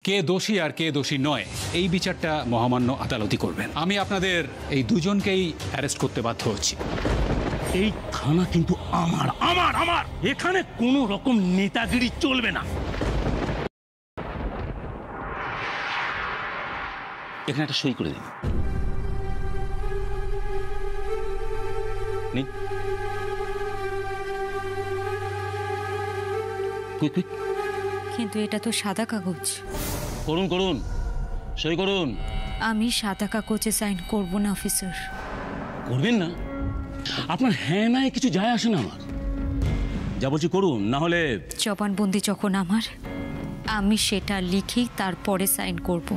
কে দোষী আর কে দোষী নয় এই বিচারটা মহামান্য আদালতই করবেন। আমি আপনাদের এই দুজনকেই অ্যারেস্ট করতে বাধ্য হচ্ছি। এই থানা কিন্তু আমার আমার আমার এখানে কোনো রকম নেতাগিরি চলবে না। এখানে একটা সই করে দিন। কিন্তু এটা তো সাদা কাগজ। করুন করুন, সই করুন। আমি সাদা কাগজে সাইন করব না অফিসার। করবেন না? আপনার হ্যাঁ না কিছু যায় আসে না আমার। যা বলছি করুন, না হলে জবানবন্দি যখন আমার, আমি সেটা লিখেই তারপরে সাইন করব।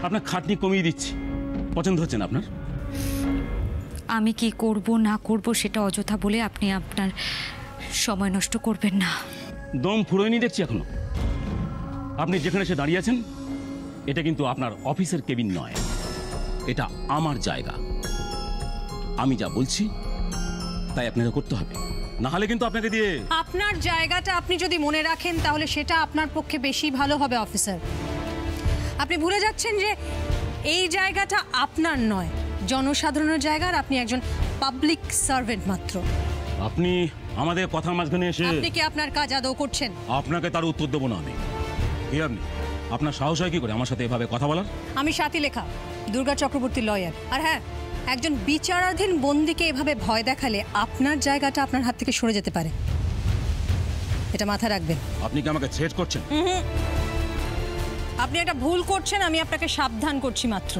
আপনার খাটনি কমিয়ে দিচ্ছি। পছন্দ হচ্ছে না আপনার? আমি কি করব না করব সেটা অযথা বলে আপনি আপনার সময় নষ্ট করবেন না। দম ফুরোয়নি দেখছি এখনো। আপনি যেখানে এসে দাঁড়িয়ে আছেন এটা কিন্তু আপনার অফিসের কেবিন নয়, এটা আমার জায়গা। আমি যা বলছি তাই আপনাকে করতে হবে, না হলে কিন্তু আপনাকে দিয়ে। আপনার জায়গাটা আপনি যদি মনে রাখেন তাহলে সেটা আপনার পক্ষে বেশি ভালো হবে অফিসার। আপনি ভুলে যাচ্ছেন যে এই জায়গাটা আপনার নয়, জনসাধারণের জায়গা, আর আপনি একজন পাবলিক সার্ভেন্ট মাত্র। আপনি আমাদের কথার মাঝখানে এসে আপনি কি আপনার কাজ আদৌ করছেন? আপনাকে তার উত্তর দেবো না আমি। আপনি আপনার সাহস হয় কি করে আমার সাথে এভাবে কথা বলার? আমি স্বাতী লেখা, দুর্গা চক্রবর্তী লয়ার। আর হ্যাঁ, একজন বিচারাধীন বন্দীকে এভাবে ভয় দেখালে আপনার জায়গাটা আপনার হাত থেকে সরে যেতে পারে, এটা মাথায় রাখবেন। আপনি কি আমাকে থ্রেট করছেন? আপনি একটা ভুল করছেন, আমি আপনাকে সাবধান করছি মাত্র।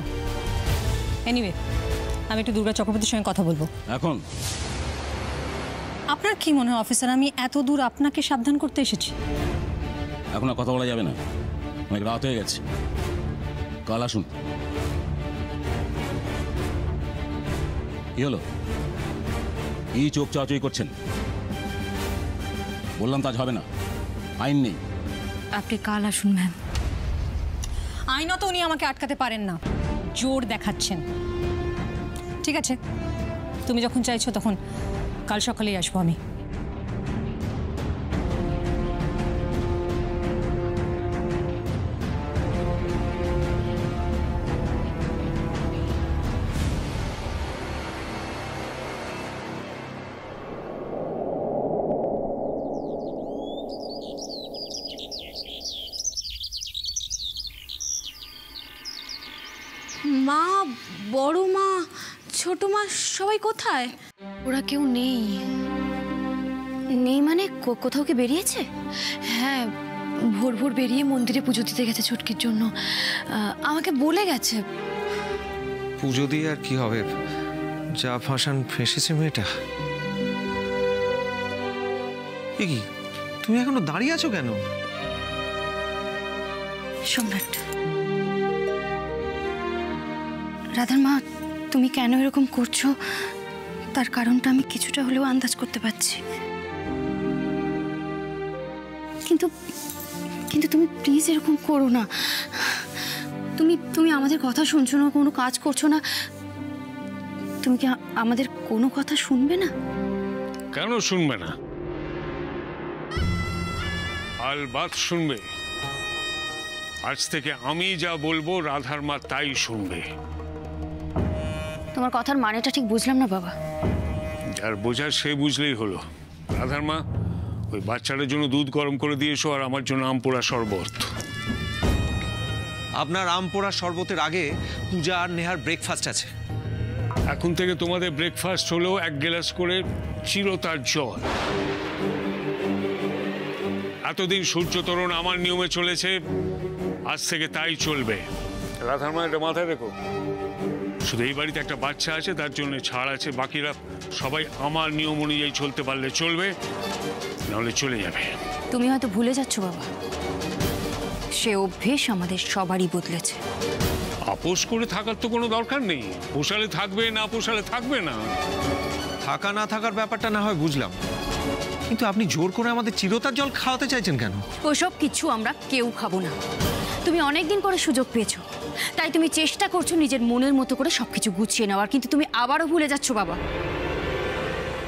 এনিওয়ে, আমি একটু দুর্গা চক্রবর্তীর সঙ্গে কথা বলবো এখন। আপনার কি মনে হয় অফিসার, আমি এত দূর আপনাকে সাবধান করতে এসেছি? এখন আর কথা বলা যাবে না, অনেক রাত হয়ে গেছে। কাল আসুন। কি হলো? কি চোখ চাওয়াচুই করছেন? বললাম কাজ হবে না, আইন নেই। আপনি কাল আসুন ম্যাম। আইনত উনি আমাকে আটকাতে পারেন না, জোর দেখাচ্ছেন। ঠিক আছে, তুমি যখন চাইছো তখন কাল সকালেই আসবো আমি। মা, বড় মা, ছোট মা সবাই কোথায়? ওরা কেউ নেই। নেই মানে কোথাও কি বেরিয়েছে? হ্যাঁ, ভোর ভোর বেরিয়ে মন্দিরে পুজো দিতে গেছে ছুটকির জন্য। আমাকে বলে গেছে। পুজো দিয়ে আর কি হবে, যা ফাঁসান ফেঁসেছে মেয়েটা। এ কি, তুমি এখনো দাঁড়িয়ে আছো কেন? সম্রাট, রাধার মা, তুমি কেন এরকম করছো তার কারণটা আমি কিছুটা হলেও আন্দাজ করতে পারছি। কিন্তু কিন্তু তুমি প্লিজ এরকম করো না। তুমি আমাদের কথা শুনছো না, কোনো কাজ করছো না। তুমি কি আমাদের কোনো কথা শুনবে না? কেন শুনবে না? আলবাত শুনবে। আজ থেকে আমি যা বলবো রাধার মা তাই শুনবে। তোমার কথার মানেটা ঠিক বুঝলাম না বাবা। যার বোঝার সে বুঝলেই হলো। রাধার মা, ওই বাচ্চাটার জন্য দুধ গরম করে দিয়ে এসো, আর আমার জন্য আম পোড়া শরবত। আপনার আম পোড়া শরবতের আগে পূজা আর নেহার ব্রেকফাস্ট আছে। এখন থেকে তোমাদের ব্রেকফাস্ট হলো 1 গ্লাস করে চিরতার জল। এতদিন সূর্যতরণ আমার নিয়মে চলেছে, আজ থেকে তাই চলবে। রাধার মা, এটা মাথায় রেখো। শুধু এই বাড়িতে একটা বাচ্চা আছে, তার জন্য ছাড় আছে। বাকিরা সবাই আমার নিয়ম অনুযায়ী চলতে পারলে চলবে, নাহলে চলে যাবে। তুমি হয়তো ভুলে যাচ্ছ বাবা, সে অভ্যেস আমাদের সবারই বদলেছে। আপোষ করে থাকার তো কোনো দরকার নেই। পোষালে থাকবে, না পোষালে থাকবে না। থাকা না থাকার ব্যাপারটা না হয় বুঝলাম, কিন্তু আপনি জোর করে আমাদের চিরতার জল খাওয়াতে চাইছেন কেন? ওসব কিছু আমরা কেউ খাবো না। তুমি অনেকদিন করে সুযোগ পেয়েছো, তাই তুমি চেষ্টা করছো নিজের মনের মতো করে সবকিছু গুছিয়ে নেওয়ার, কিন্তু তুমি আবারও ভুলে যাচ্ছ বাবা,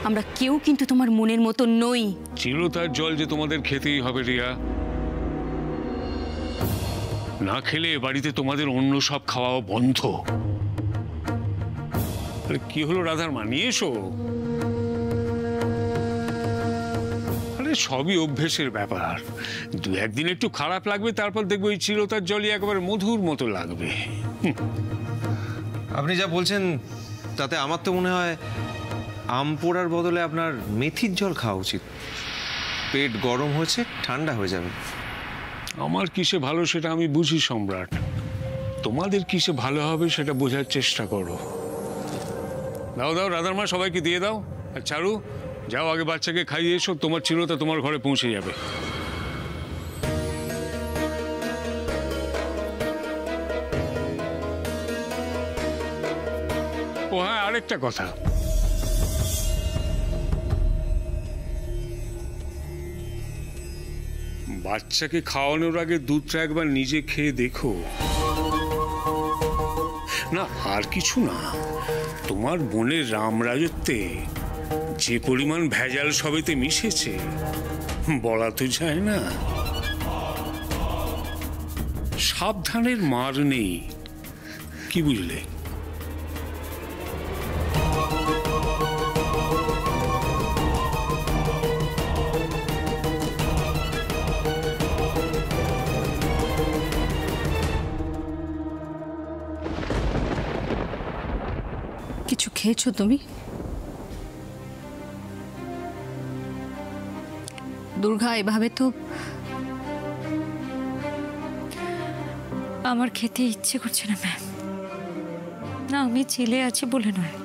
আমরা কেউ কিন্তু তোমার মনের মতো নই। চিরতার জল যে তোমাদের খেতেই হবে রিয়া। না খেলে এ বাড়িতে তোমাদের অন্য সব খাওয়া বন্ধ। আরে কি হলো রাধার মা, নিয়ে এসো। আরে সবই অভ্যেসের ব্যাপার, দু একদিন একটু খারাপ লাগবে, তারপর দেখবো এই চিরতার জলই একেবারে মধুর মতো লাগবে। আপনি যা বলছেন তাতে আমার তো মনে হয় আম পোড়ার বদলে আপনার মেথির জল খাওয়া উচিত। পেট গরম হয়েছে, ঠান্ডা হয়ে যাবে। আমার কিসে ভালো সেটা আমি বুঝি সম্রাট, তোমাদের কিসে ভালো হবে সেটা বোঝার চেষ্টা করো। দাও দাও রাধার মা, সবাইকে দিয়ে দাও। আর চারু, যাও আগে বাচ্চাকে খাইয়ে এসো, তোমার চিরতা তোমার ঘরে পৌঁছে যাবে। ও হ্যাঁ, আরেকটা কথা, বাচ্চাকে খাওয়ানোর আগে দুধটা একবার নিজে খেয়ে দেখো না। আর কিছু না, তোমার বোনের রামরাজত্বে যে পরিমাণ ভেজাল সবেতে মিশেছে বলা তো যায় না। সাবধানের মার নেই, কি বুঝলে? কিছু খেয়েছো তুমি? দুর্গা, এভাবে তো আমার খেতে ইচ্ছে করছে না ম্যাম। না, আমি ছেলে আছি বলে নয়,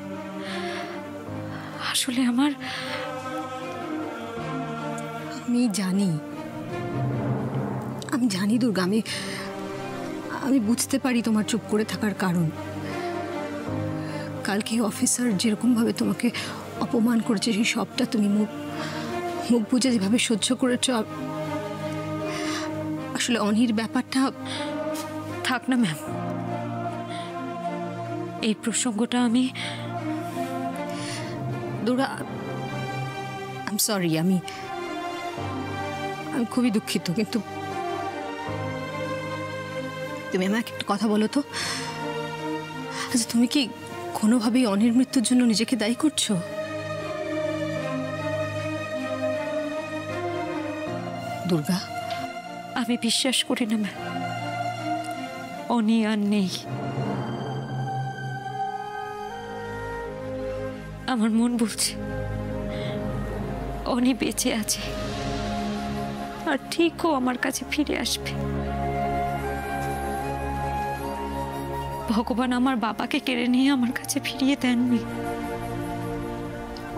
আসলে আমি জানি দুর্গা, আমি বুঝতে পারি তোমার চুপ করে থাকার কারণ। কালকে অফিসার যেরকম ভাবে তোমাকে অপমান করেছে, সেই সবটা তুমি মুখ বুঝে যেভাবে সহ্য করেছ। আসলে অনির ব্যাপারটা থাক না ম্যাম, এই প্রসঙ্গটা আমি দুর্গা, আই সরি, আমি খুবই দুঃখিত, কিন্তু তুমি আমাকে একটা কথা বলো তো। আচ্ছা, তুমি কি কোনোভাবেই অনির মৃত্যুর জন্য নিজেকে দায়ী করছো? দুর্গা, আমি বিশ্বাস করি না ম্যাম, অনি আর নেই। আমার মন বলছে অনি বেঁচে আছে, আর ঠিকও আমার কাছে ফিরে আসবে। ভগবান আমার বাবাকে কেড়ে নিয়ে আমার কাছে ফিরিয়ে দেননি,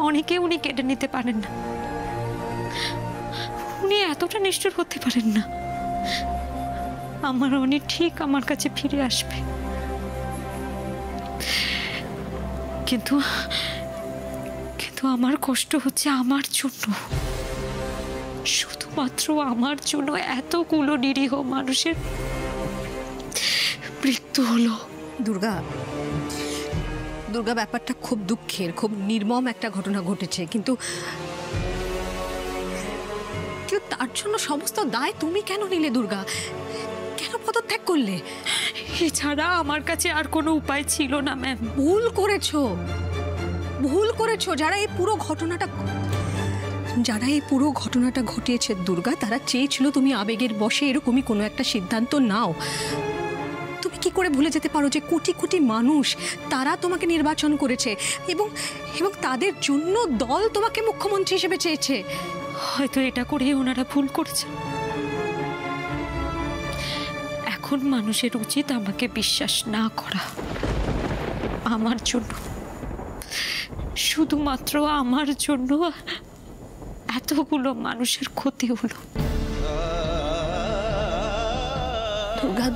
অনেকে উনি কেড়ে নিতে পারেন না। উনি এতটা নিষ্ঠুর হতে পারেন না। আমার অনি ঠিক আমার কাছে ফিরে আসবে, কিন্তু আমার কষ্ট হচ্ছে আমার জন্য, শুধুমাত্র আমার জন্য এতগুলো নিরীহ মানুষের মৃত্যু হলো। দুর্গা, ব্যাপারটা খুব দুঃখের, খুব নির্মম একটা ঘটনা ঘটেছে, কিন্তু তার জন্য সমস্ত দায় তুমি কেন নিলে দুর্গা? কেন পদত্যাগ করলে? এছাড়া আমার কাছে আর কোনো উপায় ছিল না ম্যাম। ভুল করেছো। যারা এই পুরো ঘটনাটা ঘটিয়েছে দুর্গা, তারা চেয়েছিল তুমি আবেগের বশে এরকমই কোনো একটা সিদ্ধান্ত নাও। তুমি কি করে ভুলে যেতে পারো যে কোটি কোটি মানুষ তারা তোমাকে নির্বাচন করেছে, এবং তাদের জন্য দল তোমাকে মুখ্যমন্ত্রী হিসেবে চেয়েছে? হয়তো এটা করে ওনারা ভুল করেছেন। এখন মানুষের উচিত আমাকে বিশ্বাস না করা। আমার জন্য, শুধুমাত্র আমার জন্য এতগুলো মানুষের ক্ষতি হলো। দুর্গা,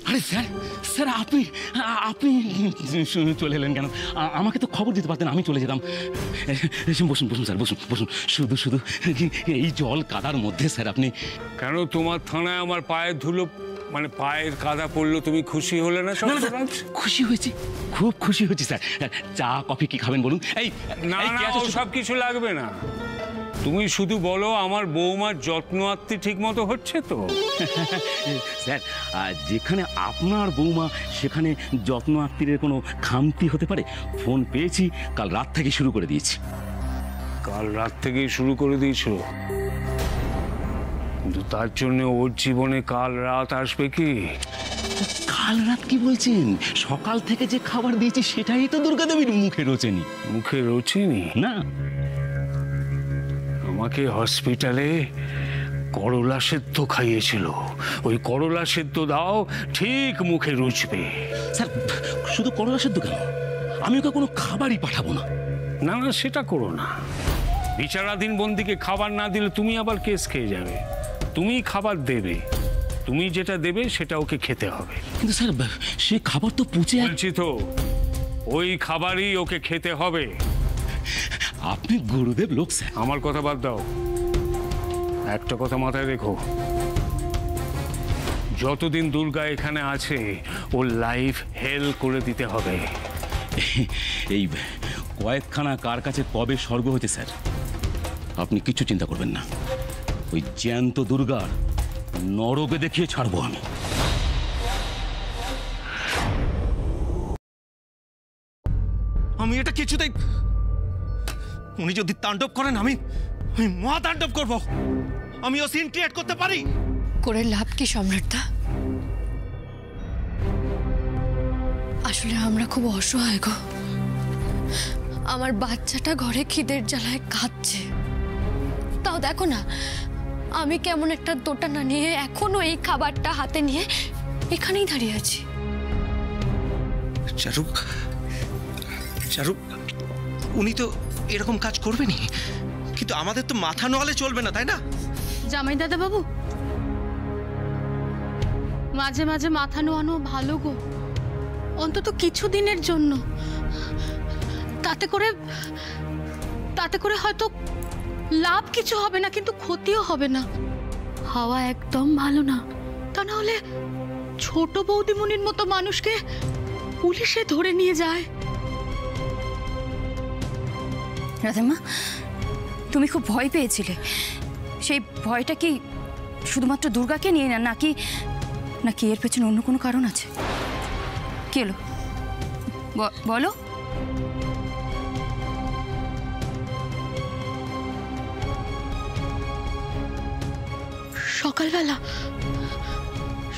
আরে স্যার, আপনি চলে এলেন কেন? আমাকে তো খবর দিতে পারতেন, আমি চলে যেতাম। বসুন স্যার, বসুন। শুধু এই জল কাদার মধ্যে স্যার আপনি। কেন, তোমার থানায় আমার পায়ের ধুলো মানে পায়ের কাদা পড়লো, তুমি খুশি হলে না? না, না, না, খুশি হয়েছি, খুব খুশি হয়েছি স্যার। চা কফি কি খাবেন বলুন? এই না এই, না, কে আছো? সব কিছু লাগবে না, তুমি শুধু বলো আমার বৌমার যত্ন আত্মি ঠিক মতো হচ্ছে তো? স্যার, যেখানে আপনার বৌমা সেখানে যত্ন আত্মীয়ের কোনো খামতি হতে পারে? ফোন পেয়েছি, কাল রাত থেকে শুরু করে দিয়েছি। কাল রাত থেকেই শুরু করে দিয়েছো, কিন্তু তার জন্য ওর জীবনে কাল রাত আসবে কি? কাল রাত কি বলছেন? সকাল থেকে যে খাবার দিয়েছি সেটাই তো দুর্গাদেবীর মুখে রোচেনি। মুখে রোচেনি? না, আমাকে হসপিটালে করলা সেদ্ধ খাইয়েছিল, ওই করলা সেদ্ধ দাও, ঠিক মুখে রুচবে। স্যার শুধু করলা সেদ্ধ কেন, আমি ওকে কোনো খাবারই পাঠাবো না। না না, সেটা করো না। বিচারাধীন বন্দীকে খাবার না দিলে তুমি আবার কেস খেয়ে যাবে। তুমি খাবার দেবে, তুমি যেটা দেবে সেটা ওকে খেতে হবে। কিন্তু স্যার সে খাবার তো পচে। বলছি তো, ওই খাবারই ওকে খেতে হবে। আপনি গুরুদেব লোক স্যার। আমার কথা বাদ দাও, একটা কথা মাথায় রেখো, যতদিন দুর্গা এখানে আছে ওর লাইফ হেল করে দিতে হবে। এই কয়েকখানা কার কাছে কবে স্বর্গ হয়েছে স্যার, আপনি কিছু চিন্তা করবেন না। ওই জ্যান্ত দুর্গার নরকে দেখিয়ে ছাড়বো আমি। আমি এটা কিছুতেই, উনি যদি তাণ্ডব করেন আমি মহা তাণ্ডব করব। আমি ও সিন ক্রিয়েট করতে পারি। করে লাভ কি সম্রাটদা? আসলে আমরা খুব অসহায় গো। আমার বাচ্চাটা ঘরে খিদের জ্বালায় কাঁদছে, তাও দেখো না আমি কেমন একটা দোটানা নিয়ে এখনো এই খাবারটা হাতে নিয়ে এখানেই দাঁড়িয়ে আছি। চারু, চারু, উনি তো এরকম কাজ করবেনই, কিন্তু আমাদের তো মাথা নোয়ালে চলবে না, তাই না? জামাই দাদা বাবু, মাঝে মাঝে মাথা নোয়ানো ভালো গো, অন্তত কিছু দিনের জন্য। তাতে করে হয়তো লাভ কিছু হবে না, কিন্তু ক্ষতিও হবে না। হাওয়া একদম ভালো না, তা না হলে ছোট বৌদিমণির মতো মানুষকে পুলিশে ধরে নিয়ে যায়। রাধামা, তুমি খুব ভয় পেয়েছিলে, সেই ভয়টা কি শুধুমাত্র দুর্গাকে নিয়ে না, নাকি এর পেছনে অন্য কোনো কারণ আছে? কি হলো বলো।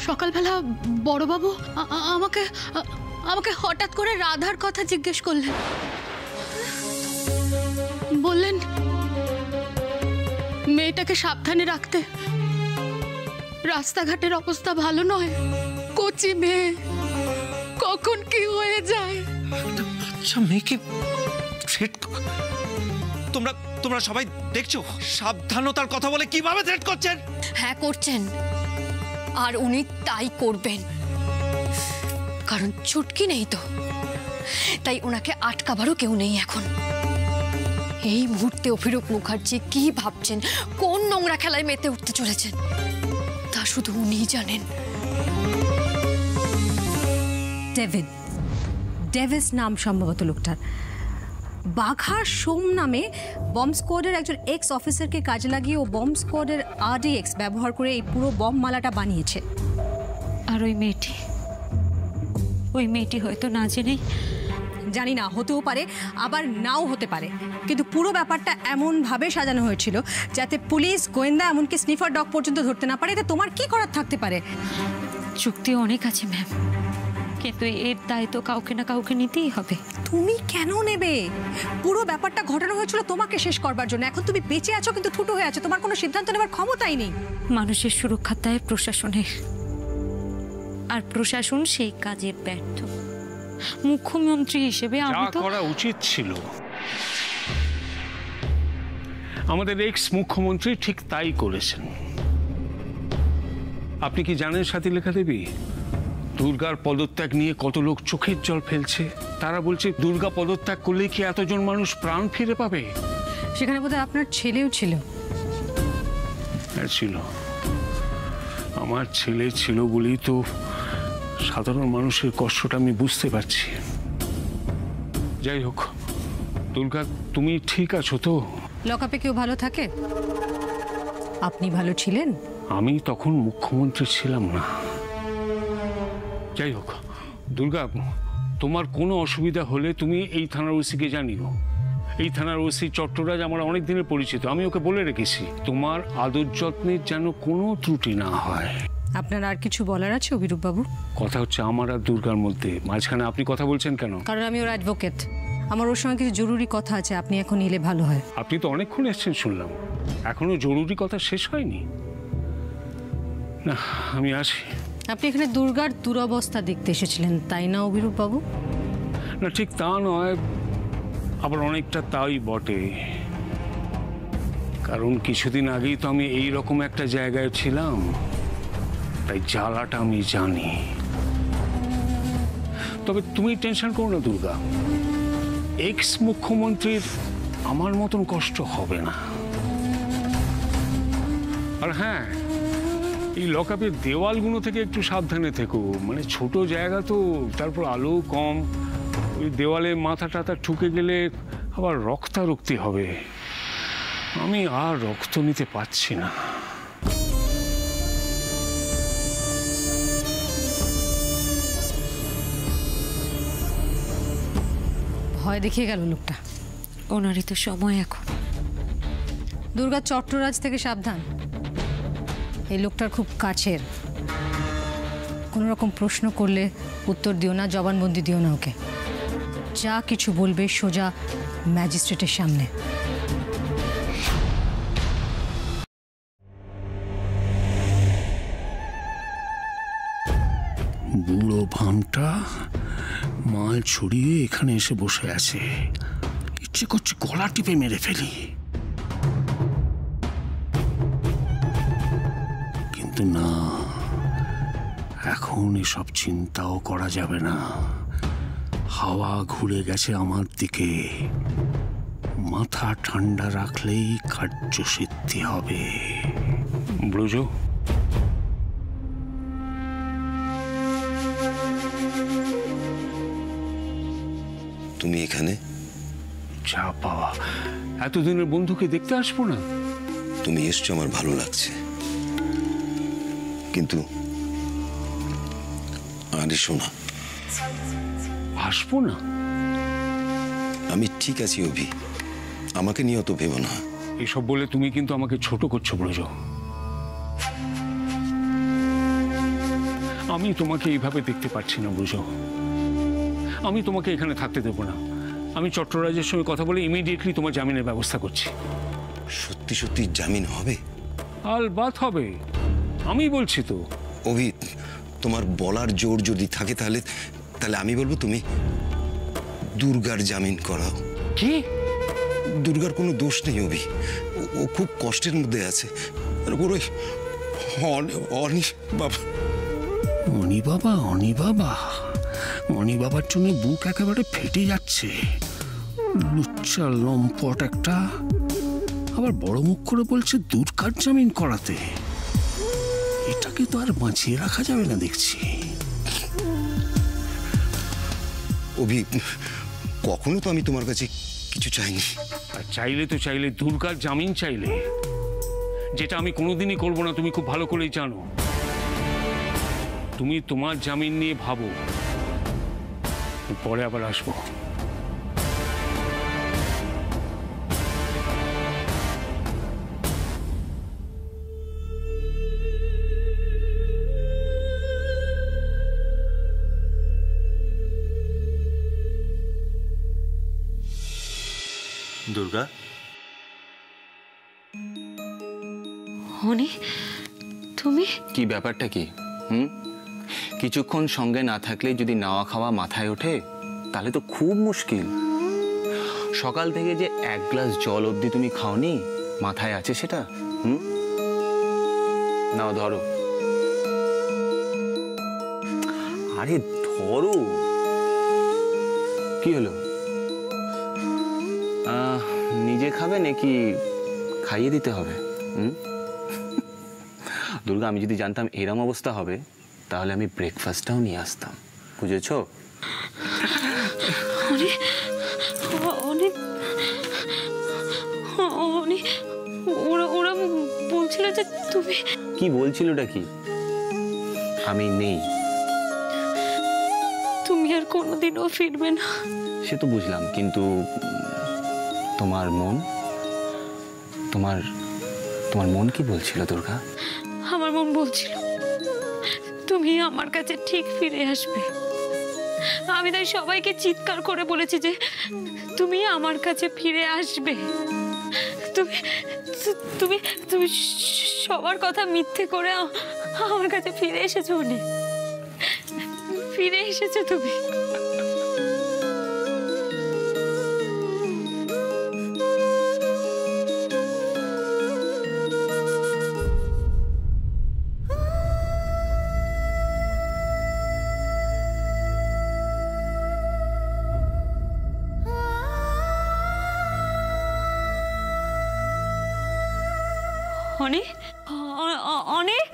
সকালবেলা বড়বাবু আমাকে হঠাৎ করে রাধার কথা জিজ্ঞেস করলেন। বললেন মেয়েটাকে সাবধানে রাখতে, রাস্তাঘাটের অবস্থা ভালো নয়, কচি মেয়ে, কখন কি হয়ে যায়। আচ্ছা, মেয়েকে থ্রেট, তোমরা সবাই দেখছো সাবধানতার কথা বলে কিভাবে থ্রেট করছেন? হ্যাঁ করছেন, আর উনি তাই করবেন, কারণ ছুটকি নেই তো, তাই ওনাকে আটকাবারও কেউ নেই এখন। এই মুহূর্তে অভিরূপ মুখার্জি কি ভাবছেন, কোন নোংরা খেলায় মেতে উঠতে চলেছেন, তা শুধু উনিই জানেন। ডেভিস নাম সম্ভবত লোকটার। বাঘা সোম নামে বম্ব স্কোয়াডের একজন এক্স অফিসারকে কাজে লাগিয়ে ও বম্ব স্কোয়াডের RDX ব্যবহার করে এই পুরো বম্ব মালাটা বানিয়েছে। আর ওই মেয়েটি হয়তো না জেনেই, জানি না, হতেও পারে আবার নাও হতে পারে, কিন্তু পুরো ব্যাপারটা এমনভাবে সাজানো হয়েছিল যাতে পুলিশ, গোয়েন্দা, এমনকি স্নিফার ডগ পর্যন্ত ধরতে না পারে। এতে তোমার কি করার থাকতে পারে? চুক্তি অনেক আছে ম্যাম, কিন্তু এর দায়িত্ব কাউকে না কাউকে নিতেই হবে। তুমি কেন নেবে? পুরো ব্যাপারটা ঘটানো হয়েছিল তোমাকে শেষ করবার জন্য। এখন তুমি বেঁচে আছো কিন্তু ঠুটো হয়ে আছো, তোমার কোনো সিদ্ধান্ত নেবার ক্ষমতাই নেই। মানুষের সুরক্ষার দায় প্রশাসনের, আর প্রশাসন সেই কাজে ব্যর্থ। মুখ্যমন্ত্রী হিসেবে আমি তো, করা উচিত ছিল আমাদের এক্স মুখ্যমন্ত্রী ঠিক তাই করেছেন। আপনি কি জানেন স্বাতীলেখা দেবী, দুর্গার পদত্যাগ নিয়ে কত লোক চোখের জল ফেলছে? তারা বলছে দুর্গা পদত্যাগ করলে কি এতজন মানুষ প্রাণ ফিরে পাবে? সেখানে বোধহয় আপনার ছেলেও ছিল। ছিল, আমার ছেলে ছিল বলেই তো সাধারণ মানুষের কষ্টটা আমি বুঝতে পারছি। যাই হোক দুর্গা, তুমি ঠিক আছো তো? লকআপে কেউ ভালো থাকে? আপনি ভালো ছিলেন? আমি তখন মুখ্যমন্ত্রী ছিলাম না। যাই হোক দুর্গা, তোমার কোনো অসুবিধা হলে তুমি এই থানার ওসিকে জানিও। এই থানার ওসি চট্টরাজ আমার অনেক দিনের পরিচিত, আমি ওকে বলে রেখেছি তোমার আদর যত্নের যেন কোনো ত্রুটি না হয়। আপনার আর কিছু বলার আছে অভিরূপ বাবু? কথা হচ্ছে আমার আর দুর্গার মধ্যে, মাঝখানে আপনি কথা বলছেন কেন? কারণ আমি ওর অ্যাডভোকেট, আমার ওর সঙ্গে কিছু জরুরি কথা আছে, আপনি এখন এলে ভালো হয়। আপনি তো অনেকক্ষণ এসেছেন শুনলাম, এখনো জরুরি কথা শেষ হয়নি। না আমি আসি। আপনি এখানে দুর্গার দুরবস্থা দেখতে এসেছিলেন তাই না অভিরূপ বাবু? না ঠিক তা নয়, আবার অনেকটা তাই বটে। কারণ কিছুদিন আগেই তো আমি এই রকম একটা জায়গায় ছিলাম, তাই জ্বালাটা আমি জানি। তবে তুমি টেনশন করো না দুর্গা, এক্স মুখ্যমন্ত্রীর আমার মতন কষ্ট হবে না। আর হ্যাঁ, এই লকআপের দেওয়ালগুলো থেকে একটু সাবধানে থেকো, মানে ছোট জায়গা তো, তারপর আলো কম, ওই দেওয়ালে মাথা টাথা ঠুকে গেলে আবার রক্তারক্তি হবে। আমি আর রক্ত নিতে পারছি না। ভয় দেখিয়ে গেল লোকটা। ওনারই তো সময় এখন। দুর্গা চট্টরাজ থেকে সাবধান, এই লোকটার খুব কাছের। কোনো রকম প্রশ্ন করলে উত্তর দিও না, জবানবন্দি দিও না ওকে। যা কিছু বলবে সোজা ম্যাজিস্ট্রেটের সামনে। বুড়ো ভামটা মাল ছড়িয়ে এখানে এসে বসে আছে, ইচ্ছে করছে গলা টিপে মেরে ফেলি, কিন্তু না, এখন এসব চিন্তাও করা যাবে না। হাওয়া ঘুরে গেছে আমার দিকে, মাথা ঠান্ডা রাখলেই কার্যসিদ্ধি হবে। ব্রজ, তুমি এখানে? যা বাবা, এতদিনের বন্ধুকে দেখতে আসবো না? তুমি এসছো, আমার ভালো লাগছে, কিন্তু আর এসো না। আসবো না? আমি ঠিক আছি অভি, আমাকে নিয়ে অত ভেবো না। এসব বলে তুমি কিন্তু আমাকে ছোট করছো ব্রজ। আমি তোমাকে এইভাবে দেখতে পাচ্ছি না ব্রজ, আমি তোমাকে এখানে থাকতে দেবো না। আমি চট্টরাজের সঙ্গে কথা বলে ইমিডিয়েটলি তোমার জামিনের ব্যবস্থা করছি। সত্যি সত্যি জামিন হবে? আলবাত হবে, আমি বলছি তো। অভি, তোমার বলার জোর যদি থাকে তাহলে তাহলে আমি বলবো তুমি দুর্গার জামিন করাও। কি? দুর্গার কোনো দোষ নেই অভি, ও খুব কষ্টের মধ্যে আছে। অনি বাবা, অনি বাবা, অনি বাবা, অনি বাবার জন্য বুক একেবারে ফেটে যাচ্ছে। লুচ্চা লম্পট একটা, আবার বড় মুখ করে বলছে দুর্গার জামিন করাতে। এটাকে তো আর বাঁচিয়ে রাখা যাবে না দেখছি। অভি, কখনো তো আমি তোমার কাছে কিছু চাইনি। আর চাইলে তো চাইলে দুর্গার জামিন চাইলে, যেটা আমি কোনোদিনই করবো না, তুমি খুব ভালো করেই জানো। তুমি তোমার জামিন নিয়ে ভাবো, পরে আবার আসবো। দুর্গা, হনি, তুমি? কি ব্যাপারটা কি? কিছুক্ষণ সঙ্গে না থাকলে যদি নাওয়া খাওয়া মাথায় ওঠে তাহলে তো খুব মুশকিল। সকাল থেকে যে এক গ্লাস জল অবধি তুমি খাওনি, মাথায় আছে সেটা? নাও ধরো। আরে ধরো, কি হলো? নিজে খাবে নাকি খাইয়ে দিতে হবে? দুর্গা, আমি যদি জানতাম এরম অবস্থা হবে তাহলে আমি ব্রেকফাস্টটাও নিয়ে আসতাম, বুঝেছো? অনেক অনেক অনেক ওরা ওরা বলছিল যে তুমি কি বলছিলটা কি? আমি নেই, তুমি আর কোনোদিনও ফিরবে না। সে তো বুঝলাম, কিন্তু তোমার মন, তোমার তোমার মন কি বলছিল দুর্গা? আমার মন বলছিল তুমি আমার কাছে ঠিক ফিরে আসবে। আমি তাই সবাইকে চিৎকার করে বলেছি যে তুমি আমার কাছে ফিরে আসবে। তুমি তুমি তুমি সবার কথা মিথ্যে করে আমার কাছে ফিরে এসেছো, অনেক ফিরে এসেছো তুমি। অনেক অনেক